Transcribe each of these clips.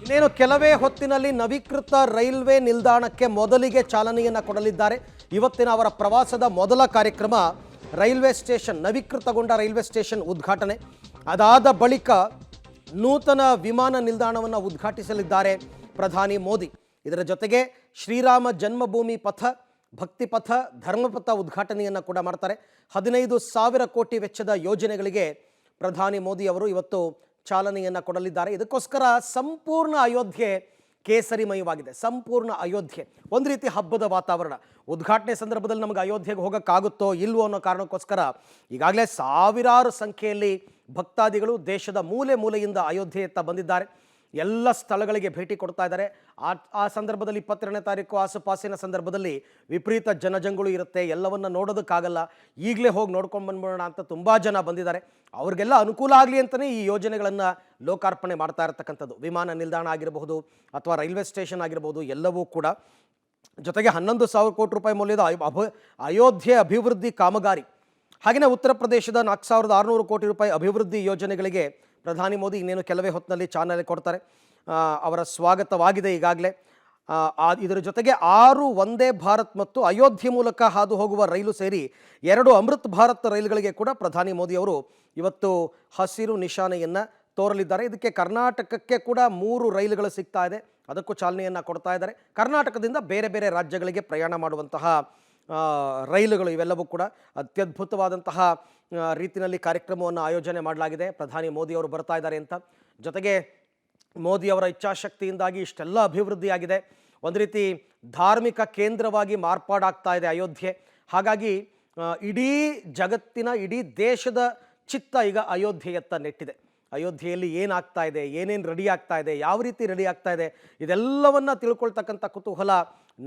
ಇನ್ನೇನು ಕೆಲವೇ ಹೊತ್ತಿನಲ್ಲಿ ನವೀಕೃತ ರೈಲ್ವೆ ನಿಲ್ದಾಣಕ್ಕೆ ಮೊದಲಿಗೆ ಚಾಲನೆಯನ್ನು ಕೊಡಲಿದ್ದಾರೆ. ಇವತ್ತಿನ ಅವರ ಪ್ರವಾಸದ ಮೊದಲ ಕಾರ್ಯಕ್ರಮ ರೈಲ್ವೆ ಸ್ಟೇಷನ್, ನವೀಕೃತಗೊಂಡ ರೈಲ್ವೆ ಸ್ಟೇಷನ್ ಉದ್ಘಾಟನೆ. ಅದಾದ ಬಳಿಕ ನೂತನ ವಿಮಾನ ನಿಲ್ದಾಣವನ್ನು ಉದ್ಘಾಟಿಸಲಿದ್ದಾರೆ ಪ್ರಧಾನಿ ಮೋದಿ. ಇದರ ಜೊತೆಗೆ ಶ್ರೀರಾಮ ಜನ್ಮಭೂಮಿ ಪಥ, ಭಕ್ತಿಪಥ, ಧರ್ಮಪಥ ಉದ್ಘಾಟನೆಯನ್ನು ಕೂಡ ಮಾಡ್ತಾರೆ. 15,000 ಕೋಟಿ ವೆಚ್ಚದ ಯೋಜನೆಗಳಿಗೆ ಪ್ರಧಾನಿ ಮೋದಿ ಅವರು ಇವತ್ತು ಚಾಲನೆಯನ್ನು ಕೊಡಲಿದ್ದಾರೆ. ಇದಕ್ಕೋಸ್ಕರ ಸಂಪೂರ್ಣ ಅಯೋಧ್ಯೆ ಕೇಸರಿಮಯವಾಗಿದೆ. ಸಂಪೂರ್ಣ ಅಯೋಧ್ಯೆ ಒಂದು ರೀತಿ ಹಬ್ಬದ ವಾತಾವರಣ. ಉದ್ಘಾಟನೆ ಸಂದರ್ಭದಲ್ಲಿ ನಮಗೆ ಅಯೋಧ್ಯೆಗೆ ಹೋಗೋಕ್ಕಾಗುತ್ತೋ ಇಲ್ವೋ ಅನ್ನೋ ಕಾರಣಕ್ಕೋಸ್ಕರ ಈಗಾಗಲೇ ಸಾವಿರಾರು ಸಂಖ್ಯೆಯಲ್ಲಿ ಭಕ್ತಾದಿಗಳು ದೇಶದ ಮೂಲೆ ಮೂಲೆಯಿಂದ ಅಯೋಧ್ಯೆಯತ್ತ ಬಂದಿದ್ದಾರೆ. ಎಲ್ಲ ಸ್ಥಳಗಳಿಗೆ ಭೇಟಿ ಕೊಡ್ತಾ ಇದ್ದಾರೆ. ಆ ಸಂದರ್ಭದಲ್ಲಿ 22ನೇ ತಾರೀಕು ಆಸುಪಾಸಿನ ಸಂದರ್ಭದಲ್ಲಿ ವಿಪರೀತ ಜನಜಂಗುಳಿ ಇರುತ್ತೆ, ಎಲ್ಲವನ್ನ ನೋಡೋದಕ್ಕಾಗಲ್ಲ. ಈಗಲೇ ಹೋಗಿ ನೋಡ್ಕೊಂಡು ಬಂದ್ಬಿಡೋಣ ಅಂತ ತುಂಬ ಜನ ಬಂದಿದ್ದಾರೆ. ಅವ್ರಿಗೆಲ್ಲ ಅನುಕೂಲ ಆಗಲಿ ಅಂತಲೇ ಈ ಯೋಜನೆಗಳನ್ನು ಲೋಕಾರ್ಪಣೆ ಮಾಡ್ತಾ ಇರತಕ್ಕಂಥದ್ದು. ವಿಮಾನ ನಿಲ್ದಾಣ ಆಗಿರಬಹುದು ಅಥವಾ ರೈಲ್ವೆ ಸ್ಟೇಷನ್ ಆಗಿರಬಹುದು, ಎಲ್ಲವೂ ಕೂಡ. ಜೊತೆಗೆ 11,000 ಕೋಟಿ ರೂಪಾಯಿ ಮೌಲ್ಯದ ಅಯೋಧ್ಯೆ ಅಭಿವೃದ್ಧಿ ಕಾಮಗಾರಿ, ಹಾಗೆಯೇ ಉತ್ತರ ಪ್ರದೇಶದ 4,600 ಕೋಟಿ ರೂಪಾಯಿ ಅಭಿವೃದ್ಧಿ ಯೋಜನೆಗಳಿಗೆ ಪ್ರಧಾನಿ ಮೋದಿ ಇನ್ನೇನು ಕೆಲವೇ ಹೊತ್ತಿನಲ್ಲಿ ಚಾಲನೆ ಕೊಡ್ತಾರೆ. ಅವರ ಸ್ವಾಗತವಾಗಿದೆ ಈಗಾಗಲೇ. ಇದರ ಜೊತೆಗೆ 6 ವಂದೇ ಭಾರತ್ ಮತ್ತು ಅಯೋಧ್ಯೆ ಮೂಲಕ ಹಾದು ಹೋಗುವ ರೈಲು ಸೇರಿ 2 ಅಮೃತ್ ಭಾರತ್ ರೈಲುಗಳಿಗೆ ಕೂಡ ಪ್ರಧಾನಿ ಮೋದಿ ಅವರು ಇವತ್ತು ಹಸಿರು ನಿಶಾನೆಯನ್ನು ತೋರಲಿದ್ದಾರೆ. ಇದಕ್ಕೆ ಕರ್ನಾಟಕಕ್ಕೆ ಕೂಡ 3 ರೈಲುಗಳು ಸಿಗ್ತಾ ಇದೆ, ಅದಕ್ಕೂ ಚಾಲನೆಯನ್ನು ಕೊಡ್ತಾ ಇದ್ದಾರೆ. ಕರ್ನಾಟಕದಿಂದ ಬೇರೆ ಬೇರೆ ರಾಜ್ಯಗಳಿಗೆ ಪ್ರಯಾಣ ಮಾಡುವಂತಹ ರೈಲುಗಳು ಇವೆಲ್ಲವೂ ಕೂಡ ಅತ್ಯದ್ಭುತವಾದಂತಹ ರೀತಿಯಲ್ಲಿ ಕಾರ್ಯಕ್ರಮವನ್ನು ಆಯೋಜನೆ ಮಾಡಲಾಗಿದೆ. ಪ್ರಧಾನಿ ಮೋದಿ ಅವರು ಬರ್ತಾ ಇದ್ದಾರೆ ಅಂತ. ಜೊತೆಗೆ ಮೋದಿ ಅವರ ಇಚ್ಛಾಶಕ್ತಿಯಿಂದಾಗಿ ಇಷ್ಟೆಲ್ಲ ಅಭಿವೃದ್ಧಿಯಾಗಿದೆ. ಒಂದು ರೀತಿ ಧಾರ್ಮಿಕ ಕೇಂದ್ರವಾಗಿ ಮಾರ್ಪಾಡಾಗ್ತಾ ಇದೆ ಅಯೋಧ್ಯೆ. ಹಾಗಾಗಿ ಇಡೀ ಜಗತ್ತಿನ, ಇಡೀ ದೇಶದ ಚಿತ್ತ ಈಗ ಅಯೋಧ್ಯೆಯತ್ತ ನೆಟ್ಟಿದೆ. ಅಯೋಧ್ಯೆಯಲ್ಲಿ ಏನಾಗ್ತಾ ಇದೆ, ಏನೇನು ರೆಡಿ ಆಗ್ತಾ ಇದೆ, ಯಾವ ರೀತಿ ರೆಡಿ ಆಗ್ತಾ ಇದೆ, ಇದೆಲ್ಲವನ್ನು ತಿಳ್ಕೊಳ್ತಕ್ಕಂಥ ಕುತೂಹಲ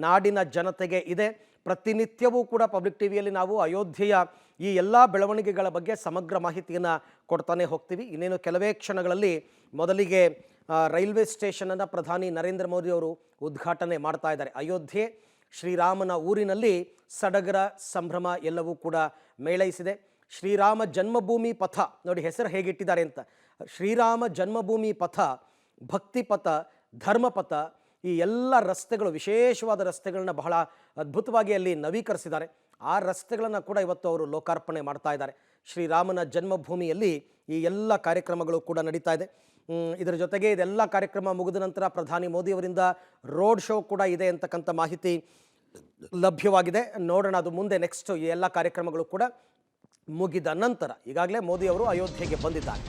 ನಾಡಿನ ಜನತೆಗೆ ಇದೆ. ಪ್ರತಿನಿತ್ಯವೂ ಕೂಡ ಪಬ್ಲಿಕ್ ಟಿವಿಯಲ್ಲಿ ನಾವು ಅಯೋಧ್ಯೆಯ ಈ ಎಲ್ಲ ಬೆಳವಣಿಗೆಗಳ ಬಗ್ಗೆ ಸಮಗ್ರ ಮಾಹಿತಿಯನ್ನು ಕೊಡ್ತಾನೆ ಹೋಗ್ತೀವಿ. ಇನ್ನೇನು ಕೆಲವೇ ಕ್ಷಣಗಳಲ್ಲಿ ಮೊದಲಿಗೆ ರೈಲ್ವೆ ಸ್ಟೇಷನನ್ನು ಪ್ರಧಾನಿ ನರೇಂದ್ರ ಮೋದಿ ಅವರು ಉದ್ಘಾಟನೆ ಮಾಡ್ತಾ ಇದ್ದಾರೆ. ಅಯೋಧ್ಯೆ ಶ್ರೀರಾಮನ ಊರಿನಲ್ಲಿ ಸಡಗರ ಸಂಭ್ರಮ ಎಲ್ಲವೂ ಕೂಡ ಮೇಳೈಸಿದೆ. ಶ್ರೀರಾಮ ಜನ್ಮಭೂಮಿ ಪಥ ನೋಡಿ ಹೆಸರು ಹೇಗಿಟ್ಟಿದ್ದಾರೆ ಅಂತ. ಶ್ರೀರಾಮ ಜನ್ಮಭೂಮಿ ಪಥ, ಭಕ್ತಿಪಥ, ಧರ್ಮಪಥ, ಈ ಎಲ್ಲ ರಸ್ತೆಗಳು, ವಿಶೇಷವಾದ ರಸ್ತೆಗಳನ್ನ ಬಹಳ ಅದ್ಭುತವಾಗಿ ಅಲ್ಲಿ ನವೀಕರಿಸಿದ್ದಾರೆ. ಆ ರಸ್ತೆಗಳನ್ನು ಕೂಡ ಇವತ್ತು ಅವರು ಲೋಕಾರ್ಪಣೆ ಮಾಡ್ತಾ ಇದ್ದಾರೆ. ಶ್ರೀರಾಮನ ಜನ್ಮಭೂಮಿಯಲ್ಲಿ ಈ ಎಲ್ಲ ಕಾರ್ಯಕ್ರಮಗಳು ಕೂಡ ನಡೀತಾ ಇದೆ. ಇದರ ಜೊತೆಗೆ ಇದೆಲ್ಲ ಕಾರ್ಯಕ್ರಮ ಮುಗಿದ ನಂತರ ಪ್ರಧಾನಿ ಮೋದಿ ಅವರಿಂದ ರೋಡ್ ಶೋ ಕೂಡ ಇದೆ ಅಂತಕ್ಕಂಥ ಮಾಹಿತಿ ಲಭ್ಯವಾಗಿದೆ. ನೋಡೋಣ ಅದು ಮುಂದೆ ನೆಕ್ಸ್ಟ್ ಈ ಎಲ್ಲ ಕಾರ್ಯಕ್ರಮಗಳು ಕೂಡ ಮುಗಿದ ನಂತರ. ಈಗಾಗಲೇ ಮೋದಿ ಅವರು ಅಯೋಧ್ಯೆಗೆ ಬಂದಿದ್ದಾರೆ.